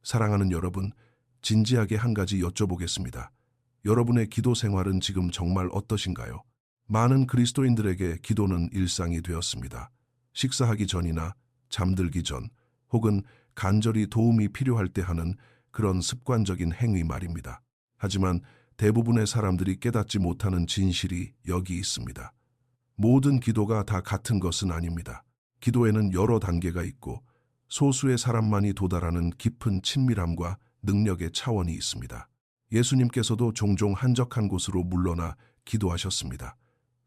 사랑하는 여러분, 진지하게 한 가지 여쭤보겠습니다. 여러분의 기도 생활은 지금 정말 어떠신가요? 많은 그리스도인들에게 기도는 일상이 되었습니다. 식사하기 전이나 잠들기 전, 혹은 간절히 도움이 필요할 때 하는 그런 습관적인 행위 말입니다. 하지만 대부분의 사람들이 깨닫지 못하는 진실이 여기 있습니다. 모든 기도가 다 같은 것은 아닙니다. 기도에는 여러 단계가 있고 소수의 사람만이 도달하는 깊은 친밀함과 능력의 차원이 있습니다. 예수님께서도 종종 한적한 곳으로 물러나 기도하셨습니다.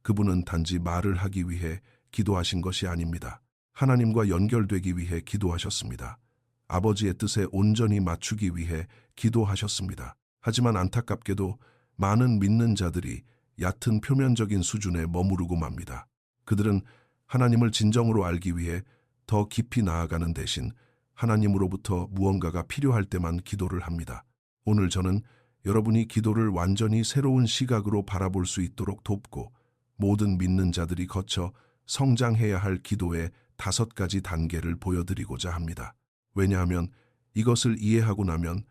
그분은 단지 말을 하기 위해 기도하신 것이 아닙니다. 하나님과 연결되기 위해 기도하셨습니다. 아버지의 뜻에 온전히 맞추기 위해 기도하셨습니다. 하지만 안타깝게도 많은 믿는 자들이 얕은 표면적인 수준에 머무르고 맙니다. 그들은 하나님을 진정으로 알기 위해 더 깊이 나아가는 대신 하나님으로부터 무언가가 필요할 때만 기도를 합니다. 오늘 저는 여러분이 기도를 완전히 새로운 시각으로 바라볼 수 있도록 돕고 모든 믿는 자들이 거쳐 성장해야 할 기도의 5가지 단계를 보여드리고자 합니다. 왜냐하면 이것을 이해하고 나면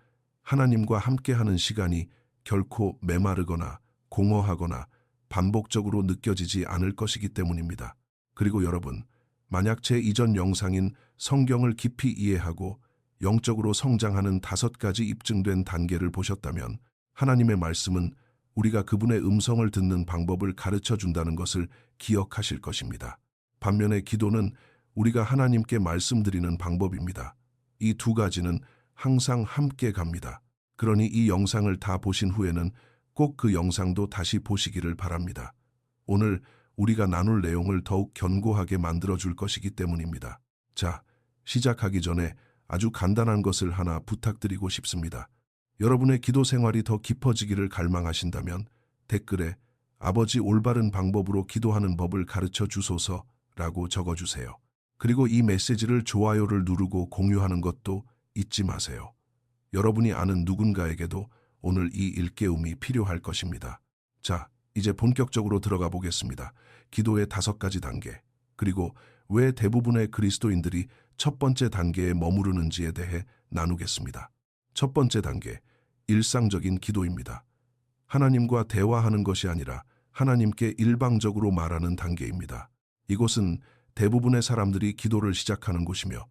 하나님과 함께하는 시간이 결코 메마르거나 공허하거나 반복적으로 느껴지지 않을 것이기 때문입니다. 그리고 여러분, 만약 제 이전 영상인 성경을 깊이 이해하고 영적으로 성장하는 5가지 입증된 단계를 보셨다면 하나님의 말씀은 우리가 그분의 음성을 듣는 방법을 가르쳐 준다는 것을 기억하실 것입니다. 반면에 기도는 우리가 하나님께 말씀드리는 방법입니다. 이 2가지는 항상 함께 갑니다. 그러니 이 영상을 다 보신 후에는 꼭 그 영상도 다시 보시기를 바랍니다. 오늘 우리가 나눌 내용을 더욱 견고하게 만들어줄 것이기 때문입니다. 자, 시작하기 전에 아주 간단한 것을 하나 부탁드리고 싶습니다. 여러분의 기도 생활이 더 깊어지기를 갈망하신다면 댓글에 아버지 올바른 방법으로 기도하는 법을 가르쳐 주소서라고 적어주세요. 그리고 이 메시지를 좋아요를 누르고 공유하는 것도 잊지 마세요. 여러분이 아는 누군가에게도 오늘 이 일깨움이 필요할 것입니다. 자, 이제 본격적으로 들어가 보겠습니다. 기도의 5가지 단계, 그리고 왜 대부분의 그리스도인들이 첫 번째 단계에 머무르는지에 대해 나누겠습니다. 첫 번째 단계, 일상적인 기도입니다. 하나님과 대화하는 것이 아니라 하나님께 일방적으로 말하는 단계입니다. 이곳은 대부분의 사람들이 기도를 시작하는 곳이며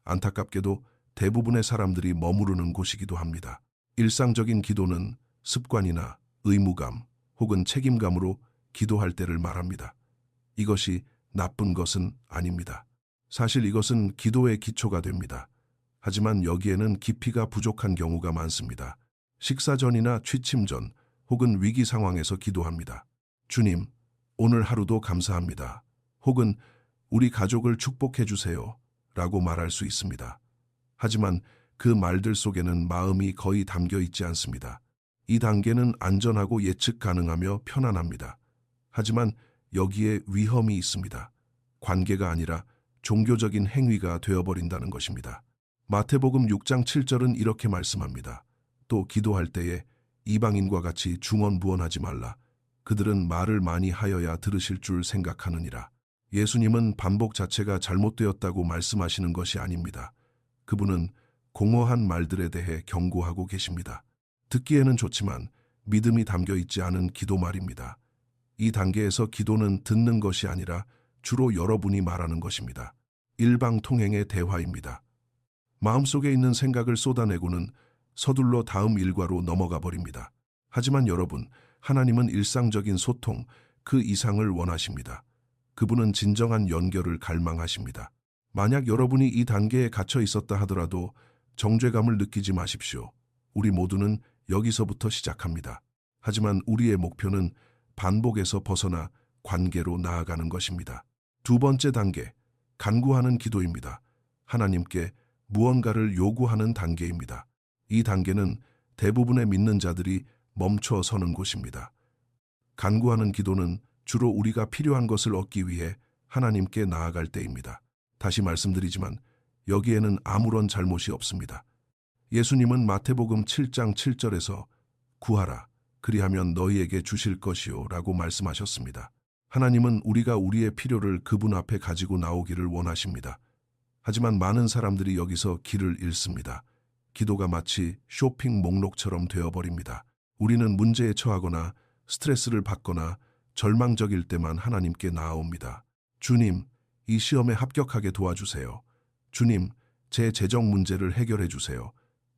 안타깝게도 대부분의 사람들이 머무르는 곳이기도 합니다. 일상적인 기도는 습관이나 의무감 혹은 책임감으로 기도할 때를 말합니다. 이것이 나쁜 것은 아닙니다. 사실 이것은 기도의 기초가 됩니다. 하지만 여기에는 깊이가 부족한 경우가 많습니다. 식사 전이나 취침 전 혹은 위기 상황에서 기도합니다. 주님, 오늘 하루도 감사합니다. 혹은 우리 가족을 축복해 주세요 라고 말할 수 있습니다. 하지만 그 말들 속에는 마음이 거의 담겨 있지 않습니다. 이 단계는 안전하고 예측 가능하며 편안합니다. 하지만 여기에 위험이 있습니다. 관계가 아니라 종교적인 행위가 되어버린다는 것입니다. 마태복음 6장 7절은 이렇게 말씀합니다. 또 기도할 때에 이방인과 같이 중언부언하지 말라. 그들은 말을 많이 하여야 들으실 줄 생각하느니라. 예수님은 반복 자체가 잘못되었다고 말씀하시는 것이 아닙니다. 그분은 공허한 말들에 대해 경고하고 계십니다. 듣기에는 좋지만 믿음이 담겨 있지 않은 기도 말입니다. 이 단계에서 기도는 듣는 것이 아니라 주로 여러분이 말하는 것입니다. 일방통행의 대화입니다. 마음속에 있는 생각을 쏟아내고는 서둘러 다음 일과로 넘어가 버립니다. 하지만 여러분, 하나님은 일상적인 소통, 그 이상을 원하십니다. 그분은 진정한 연결을 갈망하십니다. 만약 여러분이 이 단계에 갇혀 있었다 하더라도 정죄감을 느끼지 마십시오. 우리 모두는 여기서부터 시작합니다. 하지만 우리의 목표는 반복에서 벗어나 관계로 나아가는 것입니다. 2번째 단계, 간구하는 기도입니다. 하나님께 무언가를 요구하는 단계입니다. 이 단계는 대부분의 믿는 자들이 멈춰 서는 곳입니다. 간구하는 기도는 주로 우리가 필요한 것을 얻기 위해 하나님께 나아갈 때입니다. 다시 말씀드리지만 여기에는 아무런 잘못이 없습니다. 예수님은 마태복음 7장 7절에서 구하라, 그리하면 너희에게 주실 것이요 라고 말씀하셨습니다. 하나님은 우리가 우리의 필요를 그분 앞에 가지고 나오기를 원하십니다. 하지만 많은 사람들이 여기서 길을 잃습니다. 기도가 마치 쇼핑 목록처럼 되어버립니다. 우리는 문제에 처하거나 스트레스를 받거나 절망적일 때만 하나님께 나아옵니다. 주님, 이 시험에 합격하게 도와주세요. 주님, 제 재정 문제를 해결해 주세요.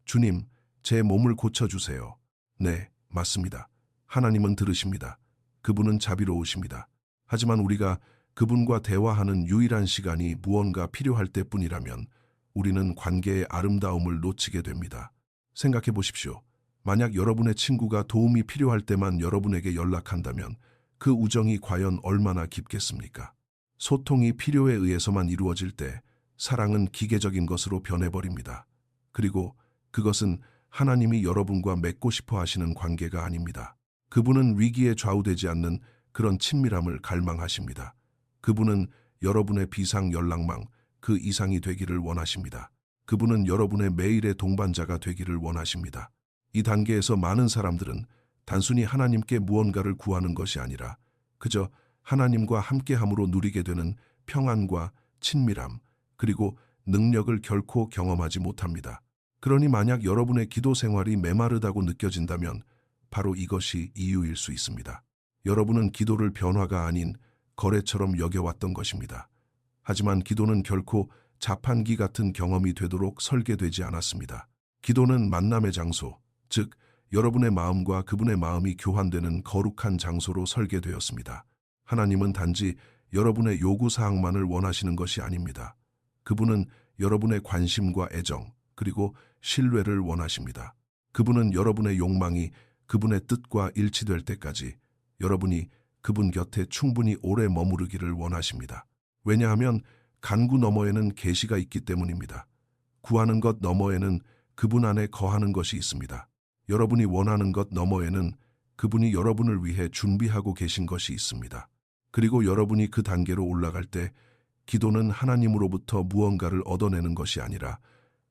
주님, 제 몸을 고쳐주세요. 네, 맞습니다. 하나님은 들으십니다. 그분은 자비로우십니다. 하지만 우리가 그분과 대화하는 유일한 시간이 무언가 필요할 때뿐이라면 우리는 관계의 아름다움을 놓치게 됩니다. 생각해 보십시오. 만약 여러분의 친구가 도움이 필요할 때만 여러분에게 연락한다면 그 우정이 과연 얼마나 깊겠습니까? 소통이 필요에 의해서만 이루어질 때 사랑은 기계적인 것으로 변해버립니다. 그리고 그것은 하나님이 여러분과 맺고 싶어 하시는 관계가 아닙니다. 그분은 위기에 좌우되지 않는 그런 친밀함을 갈망하십니다. 그분은 여러분의 비상 연락망 그 이상이 되기를 원하십니다. 그분은 여러분의 매일의 동반자가 되기를 원하십니다. 이 단계에서 많은 사람들은 단순히 하나님께 무언가를 구하는 것이 아니라 그저 하나님과 함께함으로 누리게 되는 평안과 친밀함 그리고 능력을 결코 경험하지 못합니다. 그러니 만약 여러분의 기도 생활이 메마르다고 느껴진다면 바로 이것이 이유일 수 있습니다. 여러분은 기도를 변화가 아닌 거래처럼 여겨왔던 것입니다. 하지만 기도는 결코 자판기 같은 경험이 되도록 설계되지 않았습니다. 기도는 만남의 장소, 즉 여러분의 마음과 그분의 마음이 교환되는 거룩한 장소로 설계되었습니다. 하나님은 단지 여러분의 요구사항만을 원하시는 것이 아닙니다. 그분은 여러분의 관심과 애정, 그리고 신뢰를 원하십니다. 그분은 여러분의 욕망이 그분의 뜻과 일치될 때까지 여러분이 그분 곁에 충분히 오래 머무르기를 원하십니다. 왜냐하면 간구 너머에는 계시가 있기 때문입니다. 구하는 것 너머에는 그분 안에 거하는 것이 있습니다. 여러분이 원하는 것 너머에는 그분이 여러분을 위해 준비하고 계신 것이 있습니다. 그리고 여러분이 그 단계로 올라갈 때 기도는 하나님으로부터 무언가를 얻어내는 것이 아니라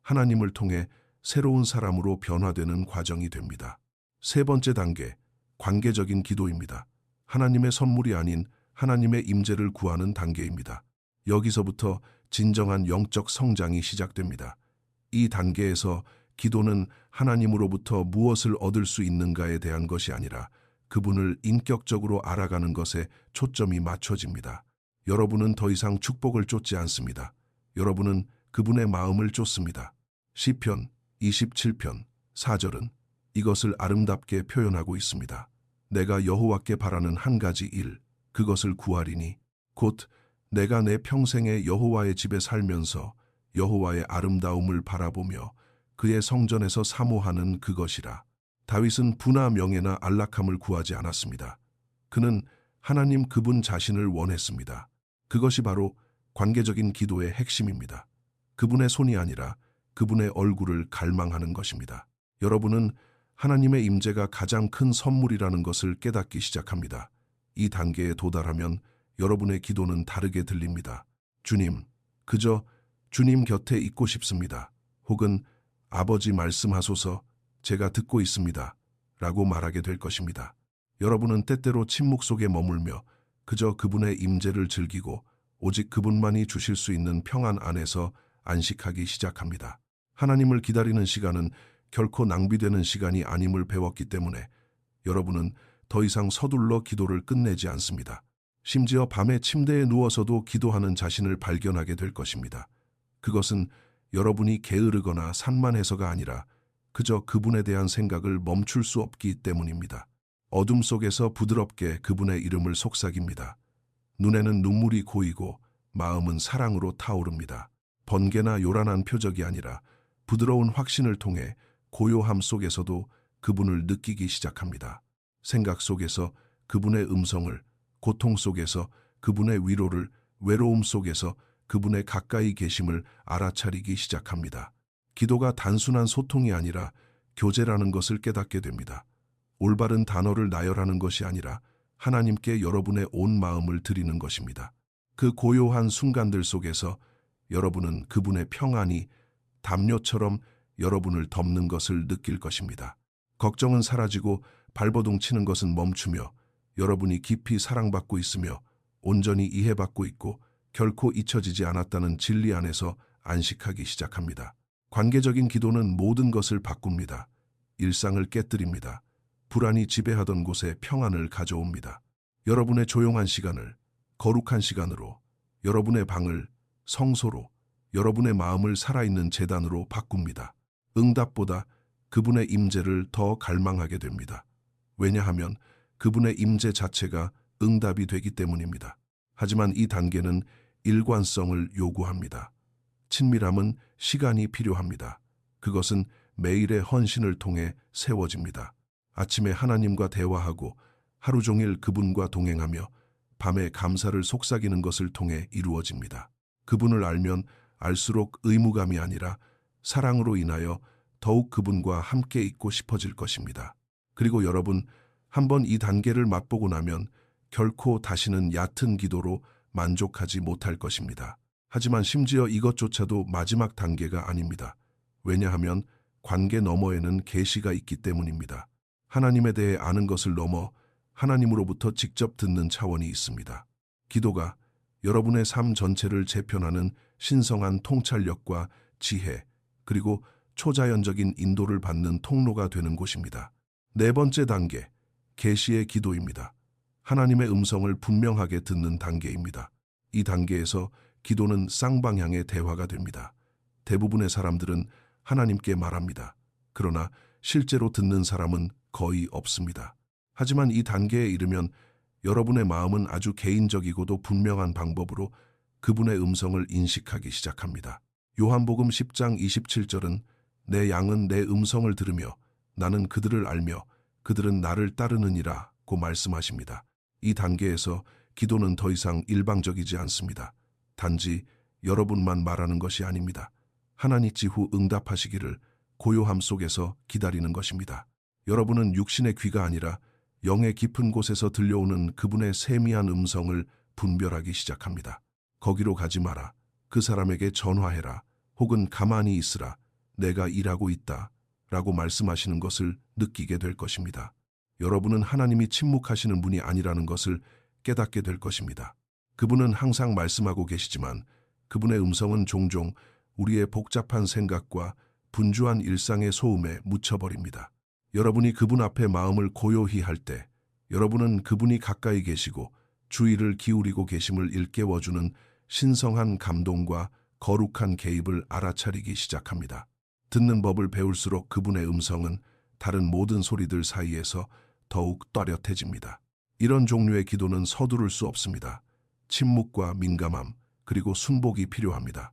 하나님을 통해 새로운 사람으로 변화되는 과정이 됩니다. 세 번째 단계, 관계적인 기도입니다. 하나님의 선물이 아닌 하나님의 임재를 구하는 단계입니다. 여기서부터 진정한 영적 성장이 시작됩니다. 이 단계에서 기도는 하나님으로부터 무엇을 얻을 수 있는가에 대한 것이 아니라 그분을 인격적으로 알아가는 것에 초점이 맞춰집니다. 여러분은 더 이상 축복을 쫓지 않습니다. 여러분은 그분의 마음을 쫓습니다. 시편 27편 4절은 이것을 아름답게 표현하고 있습니다. 내가 여호와께 바라는 한 가지 일, 그것을 구하리니 곧 내가 내 평생에 여호와의 집에 살면서 여호와의 아름다움을 바라보며 그의 성전에서 사모하는 그것이라. 다윗은 부나 명예나 안락함을 구하지 않았습니다. 그는 하나님 그분 자신을 원했습니다. 그것이 바로 관계적인 기도의 핵심입니다. 그분의 손이 아니라 그분의 얼굴을 갈망하는 것입니다. 여러분은 하나님의 임재가 가장 큰 선물이라는 것을 깨닫기 시작합니다. 이 단계에 도달하면 여러분의 기도는 다르게 들립니다. 주님, 그저 주님 곁에 있고 싶습니다. 혹은 아버지 말씀하소서, 제가 듣고 있습니다. 라고 말하게 될 것입니다. 여러분은 때때로 침묵 속에 머물며 그저 그분의 임재를 즐기고 오직 그분만이 주실 수 있는 평안 안에서 안식하기 시작합니다. 하나님을 기다리는 시간은 결코 낭비되는 시간이 아님을 배웠기 때문에 여러분은 더 이상 서둘러 기도를 끝내지 않습니다. 심지어 밤에 침대에 누워서도 기도하는 자신을 발견하게 될 것입니다. 그것은 여러분이 게으르거나 산만해서가 아니라 그저 그분에 대한 생각을 멈출 수 없기 때문입니다. 어둠 속에서 부드럽게 그분의 이름을 속삭입니다. 눈에는 눈물이 고이고 마음은 사랑으로 타오릅니다. 번개나 요란한 표적이 아니라 부드러운 확신을 통해 고요함 속에서도 그분을 느끼기 시작합니다. 생각 속에서 그분의 음성을, 고통 속에서 그분의 위로를, 외로움 속에서 그분의 가까이 계심을 알아차리기 시작합니다. 기도가 단순한 소통이 아니라 교제라는 것을 깨닫게 됩니다. 올바른 단어를 나열하는 것이 아니라 하나님께 여러분의 온 마음을 드리는 것입니다. 그 고요한 순간들 속에서 여러분은 그분의 평안이 담요처럼 여러분을 덮는 것을 느낄 것입니다. 걱정은 사라지고 발버둥 치는 것은 멈추며 여러분이 깊이 사랑받고 있으며 온전히 이해받고 있고 결코 잊혀지지 않았다는 진리 안에서 안식하기 시작합니다. 관계적인 기도는 모든 것을 바꿉니다. 일상을 깨뜨립니다. 불안이 지배하던 곳에 평안을 가져옵니다. 여러분의 조용한 시간을 거룩한 시간으로, 여러분의 방을 성소로, 여러분의 마음을 살아있는 제단으로 바꿉니다. 응답보다 그분의 임재를 더 갈망하게 됩니다. 왜냐하면 그분의 임재 자체가 응답이 되기 때문입니다. 하지만 이 단계는 일관성을 요구합니다. 친밀함은 시간이 필요합니다. 그것은 매일의 헌신을 통해 세워집니다. 아침에 하나님과 대화하고 하루 종일 그분과 동행하며 밤에 감사를 속삭이는 것을 통해 이루어집니다. 그분을 알면 알수록 의무감이 아니라 사랑으로 인하여 더욱 그분과 함께 있고 싶어질 것입니다. 그리고 여러분, 한번 이 단계를 맛보고 나면 결코 다시는 얕은 기도로 만족하지 못할 것입니다. 하지만 심지어 이것조차도 마지막 단계가 아닙니다. 왜냐하면 관계 너머에는 계시가 있기 때문입니다. 하나님에 대해 아는 것을 넘어 하나님으로부터 직접 듣는 차원이 있습니다. 기도가 여러분의 삶 전체를 재편하는 신성한 통찰력과 지혜, 그리고 초자연적인 인도를 받는 통로가 되는 곳입니다. 네 번째 단계, 계시의 기도입니다. 하나님의 음성을 분명하게 듣는 단계입니다. 이 단계에서 기도는 쌍방향의 대화가 됩니다. 대부분의 사람들은 하나님께 말합니다. 그러나 실제로 듣는 사람은 거의 없습니다. 하지만 이 단계에 이르면 여러분의 마음은 아주 개인적이고도 분명한 방법으로 그분의 음성을 인식하기 시작합니다. 요한복음 10장 27절은 내 양은 내 음성을 들으며 나는 그들을 알며 그들은 나를 따르느니라 고 말씀하십니다. 이 단계에서 기도는 더 이상 일방적이지 않습니다. 단지 여러분만 말하는 것이 아닙니다. 하나님이 후 응답하시기를 고요함 속에서 기다리는 것입니다. 여러분은 육신의 귀가 아니라 영의 깊은 곳에서 들려오는 그분의 세미한 음성을 분별하기 시작합니다. 거기로 가지 마라. 그 사람에게 전화해라. 혹은 가만히 있으라. 내가 일하고 있다. 라고 말씀하시는 것을 느끼게 될 것입니다. 여러분은 하나님이 침묵하시는 분이 아니라는 것을 깨닫게 될 것입니다. 그분은 항상 말씀하고 계시지만 그분의 음성은 종종 우리의 복잡한 생각과 분주한 일상의 소음에 묻혀버립니다. 여러분이 그분 앞에 마음을 고요히 할 때 여러분은 그분이 가까이 계시고 주의를 기울이고 계심을 일깨워주는 신성한 감동과 거룩한 개입을 알아차리기 시작합니다. 듣는 법을 배울수록 그분의 음성은 다른 모든 소리들 사이에서 더욱 또렷해집니다. 이런 종류의 기도는 서두를 수 없습니다. 침묵과 민감함, 그리고 순복이 필요합니다.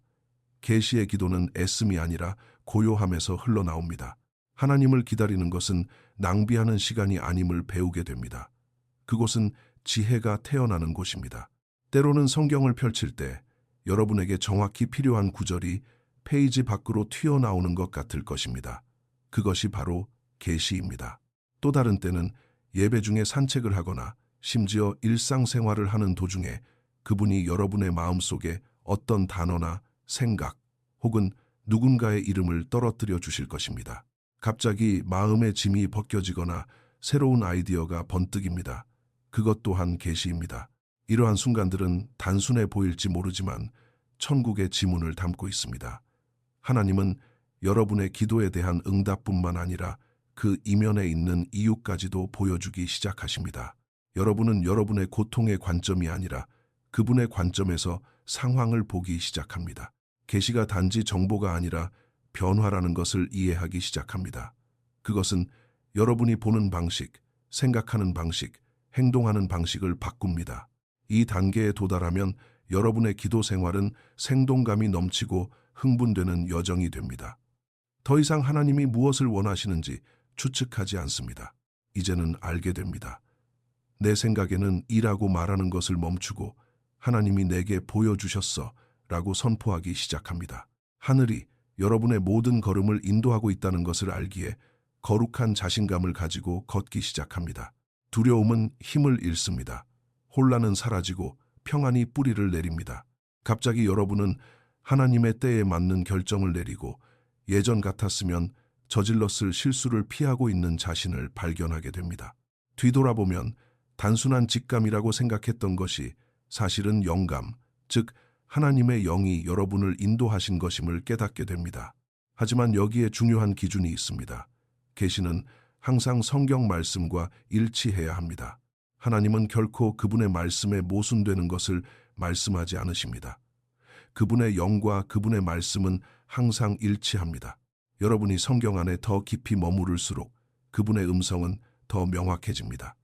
계시의 기도는 애씀이 아니라 고요함에서 흘러나옵니다. 하나님을 기다리는 것은 낭비하는 시간이 아님을 배우게 됩니다. 그곳은 지혜가 태어나는 곳입니다. 때로는 성경을 펼칠 때 여러분에게 정확히 필요한 구절이 페이지 밖으로 튀어나오는 것 같을 것입니다. 그것이 바로 계시입니다. 또 다른 때는 예배 중에 산책을 하거나 심지어 일상생활을 하는 도중에 그분이 여러분의 마음속에 어떤 단어나 생각 혹은 누군가의 이름을 떨어뜨려 주실 것입니다. 갑자기 마음의 짐이 벗겨지거나 새로운 아이디어가 번뜩입니다. 그것 또한 계시입니다. 이러한 순간들은 단순해 보일지 모르지만 천국의 지문을 담고 있습니다. 하나님은 여러분의 기도에 대한 응답뿐만 아니라 그 이면에 있는 이유까지도 보여주기 시작하십니다. 여러분은 여러분의 고통의 관점이 아니라 그분의 관점에서 상황을 보기 시작합니다. 계시가 단지 정보가 아니라 변화라는 것을 이해하기 시작합니다. 그것은 여러분이 보는 방식, 생각하는 방식, 행동하는 방식을 바꿉니다. 이 단계에 도달하면 여러분의 기도 생활은 생동감이 넘치고 흥분되는 여정이 됩니다. 더 이상 하나님이 무엇을 원하시는지 추측하지 않습니다. 이제는 알게 됩니다. 내 생각에는 이라고 말하는 것을 멈추고 하나님이 내게 보여주셨어 라고 선포하기 시작합니다. 하늘이 여러분의 모든 걸음을 인도하고 있다는 것을 알기에 거룩한 자신감을 가지고 걷기 시작합니다. 두려움은 힘을 잃습니다. 혼란은 사라지고 평안이 뿌리를 내립니다. 갑자기 여러분은 하나님의 때에 맞는 결정을 내리고 예전 같았으면 저질렀을 실수를 피하고 있는 자신을 발견하게 됩니다. 뒤돌아보면 단순한 직감이라고 생각했던 것이 사실은 영감, 즉 하나님의 영이 여러분을 인도하신 것임을 깨닫게 됩니다. 하지만 여기에 중요한 기준이 있습니다. 계시는 항상 성경 말씀과 일치해야 합니다. 하나님은 결코 그분의 말씀에 모순되는 것을 말씀하지 않으십니다. 그분의 영과 그분의 말씀은 항상 일치합니다. 여러분이 성경 안에 더 깊이 머무를수록 그분의 음성은 더 명확해집니다.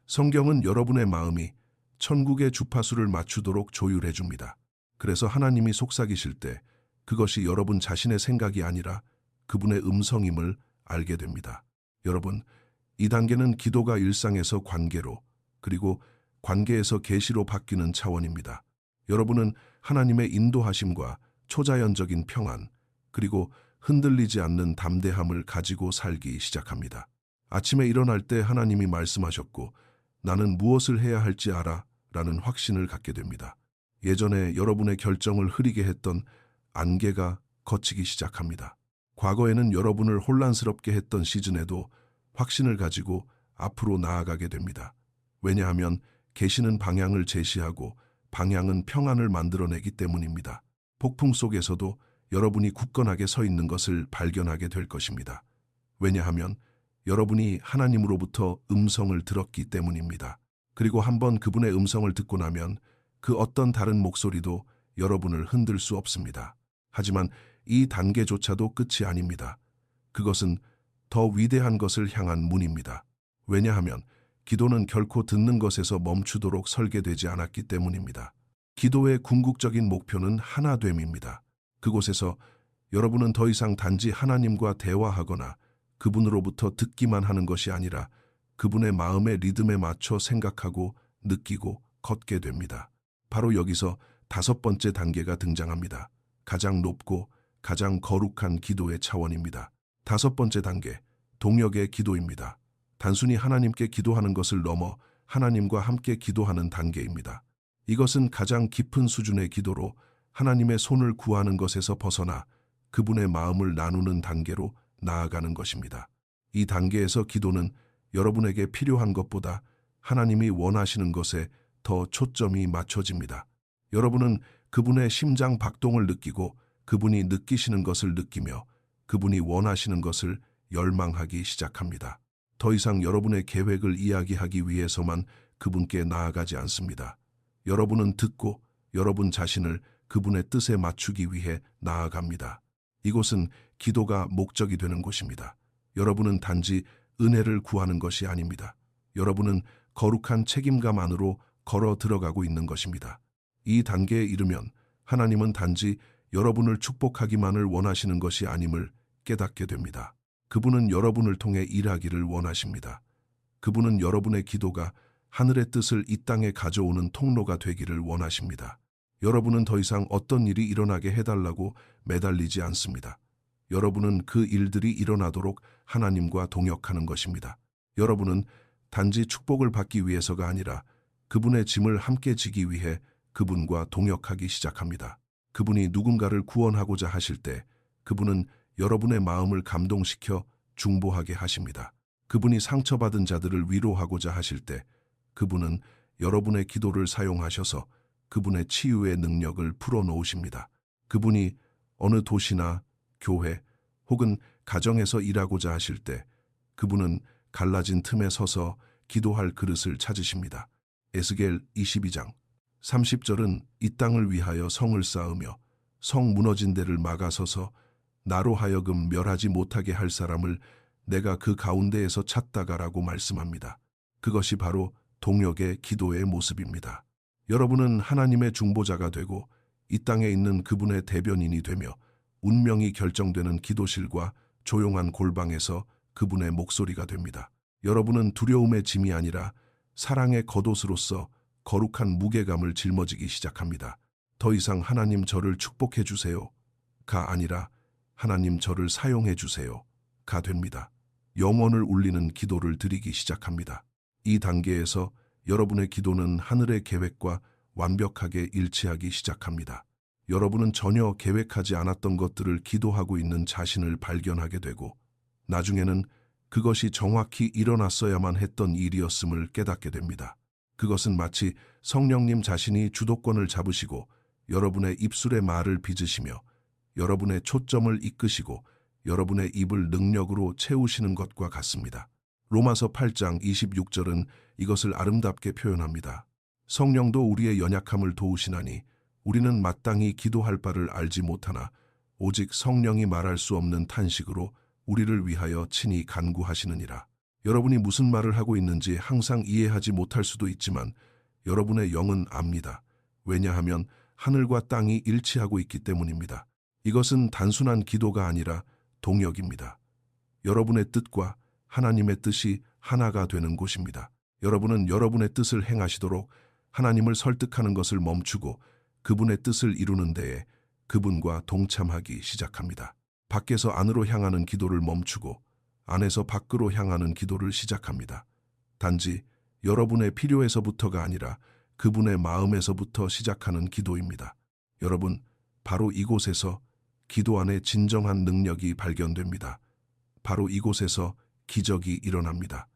성경은 여러분의 마음이 천국의 주파수를 맞추도록 조율해 줍니다. 그래서 하나님이 속삭이실 때 그것이 여러분 자신의 생각이 아니라 그분의 음성임을 알게 됩니다. 여러분, 이 단계는 기도가 일상에서 관계로, 그리고 관계에서 계시로 바뀌는 차원입니다. 여러분은 하나님의 인도하심과 초자연적인 평안, 그리고 흔들리지 않는 담대함을 가지고 살기 시작합니다. 아침에 일어날 때 하나님이 말씀하셨고 나는 무엇을 해야 할지 알아 라는 확신을 갖게 됩니다. 예전에 여러분의 결정을 흐리게 했던 안개가 걷히기 시작합니다. 과거에는 여러분을 혼란스럽게 했던 시즌에도 확신을 가지고 앞으로 나아가게 됩니다. 왜냐하면 계시는 방향을 제시하고 방향은 평안을 만들어내기 때문입니다. 폭풍 속에서도 여러분이 굳건하게 서 있는 것을 발견하게 될 것입니다. 왜냐하면 여러분이 하나님으로부터 음성을 들었기 때문입니다. 그리고 한번 그분의 음성을 듣고 나면 그 어떤 다른 목소리도 여러분을 흔들 수 없습니다. 하지만 이 단계조차도 끝이 아닙니다. 그것은 더 위대한 것을 향한 문입니다. 왜냐하면 기도는 결코 듣는 것에서 멈추도록 설계되지 않았기 때문입니다. 기도의 궁극적인 목표는 하나됨입니다. 그곳에서 여러분은 더 이상 단지 하나님과 대화하거나 그분으로부터 듣기만 하는 것이 아니라 그분의 마음의 리듬에 맞춰 생각하고 느끼고 걷게 됩니다. 바로 여기서 5번째 단계가 등장합니다. 가장 높고 가장 거룩한 기도의 차원입니다. 5번째 단계, 동역의 기도입니다. 단순히 하나님께 기도하는 것을 넘어 하나님과 함께 기도하는 단계입니다. 이것은 가장 깊은 수준의 기도로 하나님의 손을 구하는 것에서 벗어나 그분의 마음을 나누는 단계로 나아가는 것입니다. 이 단계에서 기도는 여러분에게 필요한 것보다 하나님이 원하시는 것에 더 초점이 맞춰집니다. 여러분은 그분의 심장 박동을 느끼고 그분이 느끼시는 것을 느끼며 그분이 원하시는 것을 열망하기 시작합니다. 더 이상 여러분의 계획을 이야기하기 위해서만 그분께 나아가지 않습니다. 여러분은 듣고 여러분 자신을 그분의 뜻에 맞추기 위해 나아갑니다. 이곳은 기도가 목적이 되는 곳입니다. 여러분은 단지 은혜를 구하는 것이 아닙니다. 여러분은 거룩한 책임감 안으로 걸어 들어가고 있는 것입니다. 이 단계에 이르면 하나님은 단지 여러분을 축복하기만을 원하시는 것이 아님을 깨닫게 됩니다. 그분은 여러분을 통해 일하기를 원하십니다. 그분은 여러분의 기도가 하늘의 뜻을 이 땅에 가져오는 통로가 되기를 원하십니다. 여러분은 더 이상 어떤 일이 일어나게 해달라고 매달리지 않습니다. 여러분은 그 일들이 일어나도록 하나님과 동역하는 것입니다. 여러분은 단지 축복을 받기 위해서가 아니라 그분의 짐을 함께 지기 위해 그분과 동역하기 시작합니다. 그분이 누군가를 구원하고자 하실 때 그분은 여러분의 마음을 감동시켜 중보하게 하십니다. 그분이 상처받은 자들을 위로하고자 하실 때 그분은 여러분의 기도를 사용하셔서 그분의 치유의 능력을 풀어놓으십니다. 그분이 어느 도시나 교회 혹은 가정에서 일하고자 하실 때 그분은 갈라진 틈에 서서 기도할 그릇을 찾으십니다. 에스겔 22장 30절은 이 땅을 위하여 성을 쌓으며 성 무너진 데를 막아서서 나로 하여금 멸하지 못하게 할 사람을 내가 그 가운데에서 찾다가라고 말씀합니다. 그것이 바로 동역의 기도의 모습입니다. 여러분은 하나님의 중보자가 되고 이 땅에 있는 그분의 대변인이 되며 운명이 결정되는 기도실과 조용한 골방에서 그분의 목소리가 됩니다. 여러분은 두려움의 짐이 아니라 사랑의 겉옷으로서 거룩한 무게감을 짊어지기 시작합니다. 더 이상 하나님 저를 축복해 주세요가 아니라 하나님 저를 사용해 주세요가 됩니다. 영혼을 울리는 기도를 드리기 시작합니다. 이 단계에서 여러분의 기도는 하늘의 계획과 완벽하게 일치하기 시작합니다. 여러분은 전혀 계획하지 않았던 것들을 기도하고 있는 자신을 발견하게 되고 나중에는 그것이 정확히 일어났어야만 했던 일이었음을 깨닫게 됩니다. 그것은 마치 성령님 자신이 주도권을 잡으시고 여러분의 입술의 말을 빚으시며 여러분의 초점을 이끄시고 여러분의 입을 능력으로 채우시는 것과 같습니다. 로마서 8장 26절은 이것을 아름답게 표현합니다. 성령도 우리의 연약함을 도우시나니 우리는 마땅히 기도할 바를 알지 못하나 오직 성령이 말할 수 없는 탄식으로 우리를 위하여 친히 간구하시느니라. 여러분이 무슨 말을 하고 있는지 항상 이해하지 못할 수도 있지만 여러분의 영은 압니다. 왜냐하면 하늘과 땅이 일치하고 있기 때문입니다. 이것은 단순한 기도가 아니라 동역입니다. 여러분의 뜻과 하나님의 뜻이 하나가 되는 곳입니다. 여러분은 여러분의 뜻을 행하시도록 하나님을 설득하는 것을 멈추고 그분의 뜻을 이루는 데에 그분과 동참하기 시작합니다. 밖에서 안으로 향하는 기도를 멈추고 안에서 밖으로 향하는 기도를 시작합니다. 단지 여러분의 필요에서부터가 아니라 그분의 마음에서부터 시작하는 기도입니다. 여러분, 바로 이곳에서 기도 안에 진정한 능력이 발견됩니다. 바로 이곳에서 기적이 일어납니다.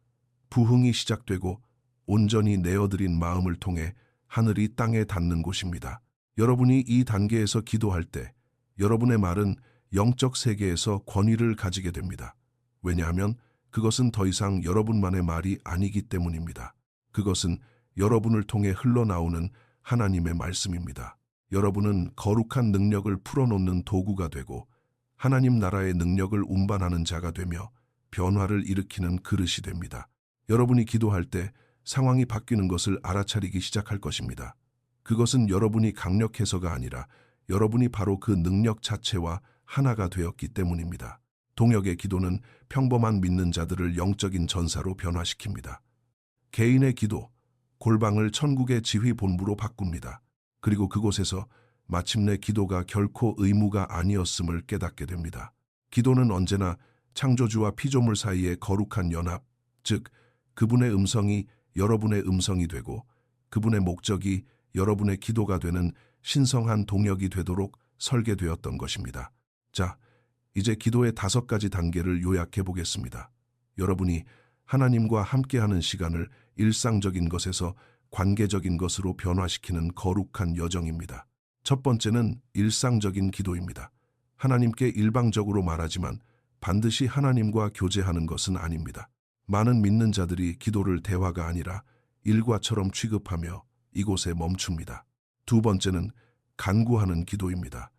부흥이 시작되고 온전히 내어드린 마음을 통해 하늘이 땅에 닿는 곳입니다. 여러분이 이 단계에서 기도할 때 여러분의 말은 영적 세계에서 권위를 가지게 됩니다. 왜냐하면 그것은 더 이상 여러분만의 말이 아니기 때문입니다. 그것은 여러분을 통해 흘러나오는 하나님의 말씀입니다. 여러분은 거룩한 능력을 풀어놓는 도구가 되고 하나님 나라의 능력을 운반하는 자가 되며 변화를 일으키는 그릇이 됩니다. 여러분이 기도할 때 상황이 바뀌는 것을 알아차리기 시작할 것입니다. 그것은 여러분이 강력해서가 아니라 여러분이 바로 그 능력 자체와 하나가 되었기 때문입니다. 동역의 기도는 평범한 믿는 자들을 영적인 전사로 변화시킵니다. 개인의 기도, 골방을 천국의 지휘 본부로 바꿉니다. 그리고 그곳에서 마침내 기도가 결코 의무가 아니었음을 깨닫게 됩니다. 기도는 언제나 창조주와 피조물 사이의 거룩한 연합, 즉 그분의 음성이 여러분의 음성이 되고 그분의 목적이 여러분의 기도가 되는 신성한 동역이 되도록 설계되었던 것입니다. 자, 이제 기도의 5가지 단계를 요약해 보겠습니다. 여러분이 하나님과 함께하는 시간을 일상적인 것에서 관계적인 것으로 변화시키는 거룩한 여정입니다. 첫 번째는 일상적인 기도입니다. 하나님께 일방적으로 말하지만 반드시 하나님과 교제하는 것은 아닙니다. 많은 믿는 자들이 기도를 대화가 아니라 일과처럼 취급하며 이곳에 멈춥니다. 두 번째는 간구하는 기도입니다.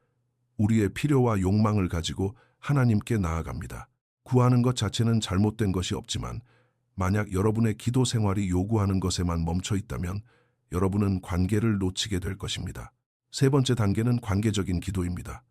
우리의 필요와 욕망을 가지고 하나님께 나아갑니다. 구하는 것 자체는 잘못된 것이 없지만 만약 여러분의 기도 생활이 요구하는 것에만 멈춰 있다면 여러분은 관계를 놓치게 될 것입니다. 세 번째 단계는 관계적인 기도입니다.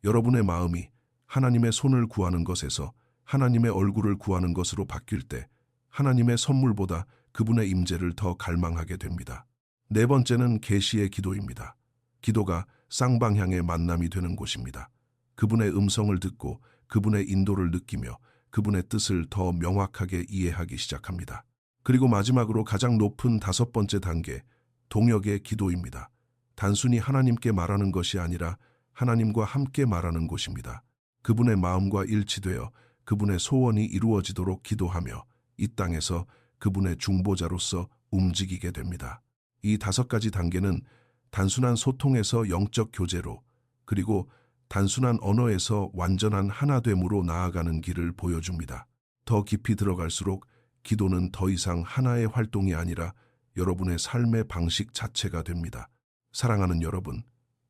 여러분의 마음이 하나님의 손을 구하는 것에서 하나님의 얼굴을 구하는 것으로 바뀔 때 하나님의 선물보다 그분의 임재를 더 갈망하게 됩니다. 네 번째는 계시의 기도입니다. 기도가 쌍방향의 만남이 되는 곳입니다. 그분의 음성을 듣고 그분의 인도를 느끼며 그분의 뜻을 더 명확하게 이해하기 시작합니다. 그리고 마지막으로 가장 높은 5번째 단계, 동역의 기도입니다. 단순히 하나님께 말하는 것이 아니라 하나님과 함께 말하는 곳입니다. 그분의 마음과 일치되어 그분의 소원이 이루어지도록 기도하며 이 땅에서 그분의 중보자로서 움직이게 됩니다. 이 5가지 단계는 단순한 소통에서 영적 교제로 그리고 단순한 언어에서 완전한 하나됨으로 나아가는 길을 보여줍니다. 더 깊이 들어갈수록 기도는 더 이상 하나의 활동이 아니라 여러분의 삶의 방식 자체가 됩니다. 사랑하는 여러분,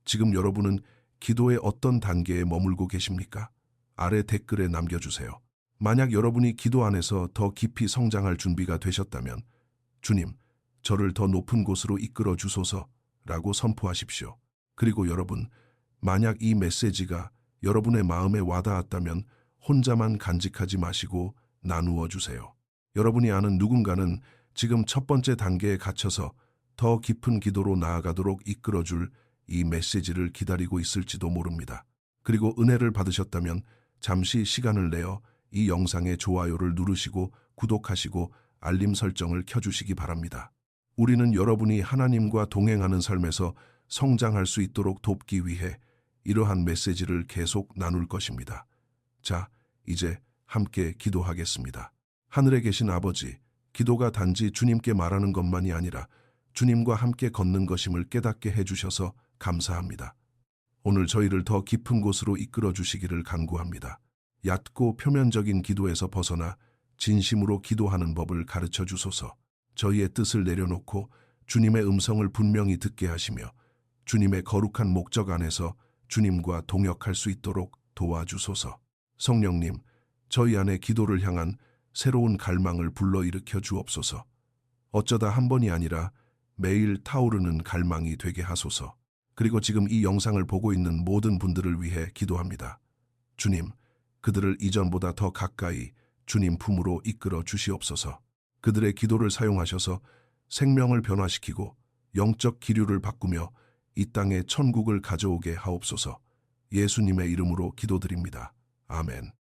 지금 여러분은 기도의 어떤 단계에 머물고 계십니까? 아래 댓글에 남겨주세요. 만약 여러분이 기도 안에서 더 깊이 성장할 준비가 되셨다면 주님, 저를 더 높은 곳으로 이끌어 주소서라고 선포하십시오. 그리고 여러분, 만약 이 메시지가 여러분의 마음에 와닿았다면 혼자만 간직하지 마시고 나누어 주세요. 여러분이 아는 누군가는 지금 첫 번째 단계에 갇혀서 더 깊은 기도로 나아가도록 이끌어줄 이 메시지를 기다리고 있을지도 모릅니다. 그리고 은혜를 받으셨다면 잠시 시간을 내어 이 영상의 좋아요를 누르시고 구독하시고 알림 설정을 켜주시기 바랍니다. 우리는 여러분이 하나님과 동행하는 삶에서 성장할 수 있도록 돕기 위해 이러한 메시지를 계속 나눌 것입니다. 자, 이제 함께 기도하겠습니다. 하늘에 계신 아버지, 기도가 단지 주님께 말하는 것만이 아니라 주님과 함께 걷는 것임을 깨닫게 해주셔서 감사합니다. 오늘 저희를 더 깊은 곳으로 이끌어 주시기를 간구합니다. 얕고 표면적인 기도에서 벗어나 진심으로 기도하는 법을 가르쳐 주소서. 저희의 뜻을 내려놓고 주님의 음성을 분명히 듣게 하시며 주님의 거룩한 목적 안에서 주님과 동역할 수 있도록 도와주소서. 성령님, 저희 안에 기도를 향한 새로운 갈망을 불러일으켜 주옵소서. 어쩌다 한 번이 아니라 매일 타오르는 갈망이 되게 하소서. 그리고 지금 이 영상을 보고 있는 모든 분들을 위해 기도합니다. 주님, 그들을 이전보다 더 가까이 주님 품으로 이끌어 주시옵소서. 그들의 기도를 사용하셔서 생명을 변화시키고 영적 기류를 바꾸며 이 땅에 천국을 가져오게 하옵소서. 예수님의 이름으로 기도드립니다. 아멘.